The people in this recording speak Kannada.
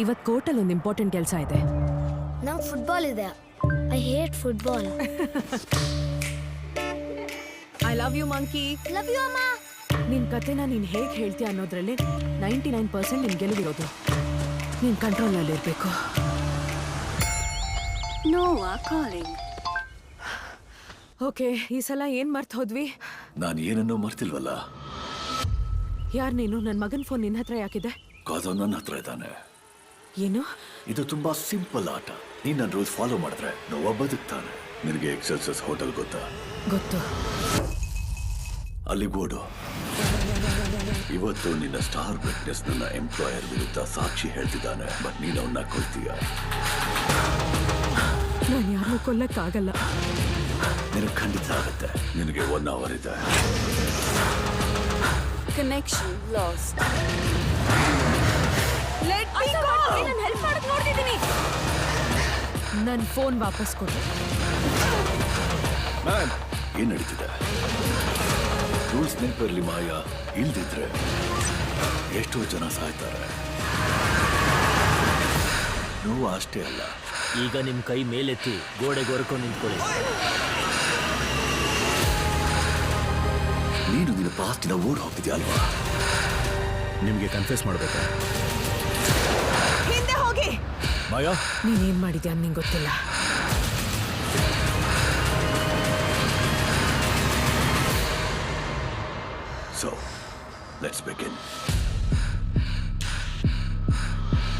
ಇವತ್ತು ಕೋರ್ಟಲ್ಲಿ ಒಂದು ಇಂಪಾರ್ಟೆಂಟ್ ಕೆಲಸ ಇದೆ. ನಂಗೆ ಫುಟ್ಬಾಲ್ ಇದೆ. I hate football. I love you monkey. Love you ಅಮ್ಮ. ನಿನ್ ಕತೆನ ನೀನ್ ಹೇಗೆ ಹೇಳ್ತೀಯ ಅನ್ನೋದ್ರಲ್ಲಿ 99% ನಿನ್ ಗೆಲುವಿರೋದು. ನೀನ್ ಕಂಟ್ರೋಲ್ನಲ್ಲಿ ಇರಬೇಕು. ನೋವಾ ಕಾಲಿಂಗ್. ಓಕೆ, ಈ ಸಲ ಏನ್ ಮರ್ತ್ ಹೋದ್ವಿ? ನಾನು ಏನನ್ನೂ ಮರ್ತಿಲ್ವಲ್ಲ. ಯಾರ್ ನೀನು? ನನ್ನ ಮಗನ ಫೋನ್ ನಿನ್ನ ಹತ್ರ ಯಾಕಿದೆ? ಕಾದು ನನ್ನ ಹತ್ರ ಇದ್ದಾನೆ. ಏನು? ಇದು ತುಂಬಾ ಸಿಂಪಲ್ ಆಟ. ನೀನ್ ನನ್ನ ರೂಲ್ಸ್ ಫಾಲೋ ಮಾಡಿದ್ರೆ ನೋವ ಬದುಕ್ತಾನೆ. ನಿನಗೆ ಎಕ್ಸರ್ಸೈಸ್ ಹೋಟೆಲ್ ಗೊತ್ತಾ? ಗೊತ್ತು. ಅಲ್ಲಿ ಓಡು. ಇವತ್ತು ನಿನ್ನ ಸ್ಟಾರ್ ವಿಟ್ನೆಸ್ ನನ್ನ ಎಂಪ್ಲಾಯರ್ ವಿರುದ್ಧ ಸಾಕ್ಷಿ ಹೇಳ್ತಿದ್ದಾನೆ. ಬಟ್ ನೀನು ಅವನ್ನ ಕೊಲ್ತೀಯ. ನಾನು ಯಾರನ್ನೂ ಕೊಲ್ಲಕ್ಕಾಗಲ್ಲ. ನಿನಗೆ ಖಂಡಿತ ಆಗುತ್ತೆ. ನಿನಗೆ 1 hour ಇದೆ. Connection last. ನಾನು ಹೆಲ್ಪ್ ಮಾಡಕ್ ನೋಡ್ತಿದ್ದೀನಿ. ನನ್ನ ಫೋನ್ ವಾಪಸ್ ಕೊಡು. ಏನ್ ನಡೀತಿದೆ? ರೂಲ್ಸ್ ನೆನಪಿರಲಿ ಮಾಯಾ. ಇಲ್ದಿದ್ರೆ ಎಷ್ಟೋ ಜನ ಸಾಯ್ತಾರೆ. ನೋವು ಅಷ್ಟೇ ಅಲ್ಲ. ಈಗ ನಿಮ್ ಕೈ ಮೇಲೆತ್ತಿ ಗೋಡೆಗೆ ಹೊರ್ಕೊಂಡು ನಿಂತ್ಕೊಳ್ಳಿ. ನೀನು ನಿನ್ನ ಪಾಸ್ಟಿನ ಓಡ್ ಹೋಗ್ತಿದ್ಯಾ ಅಲ್ವಾ? ನಿಮ್ಗೆ ಕನ್ಫ್ಯೂಸ್ ಮಾಡ್ಬೇಕಾ? ಹಿಂದೆ ಹೋಗಿ. ಮಾಯಾ, ನೀನೇನ್ ಮಾಡಿದ್ಯಾ ನಿಂಗೆ ಗೊತ್ತಿಲ್ಲ. So, let's begin.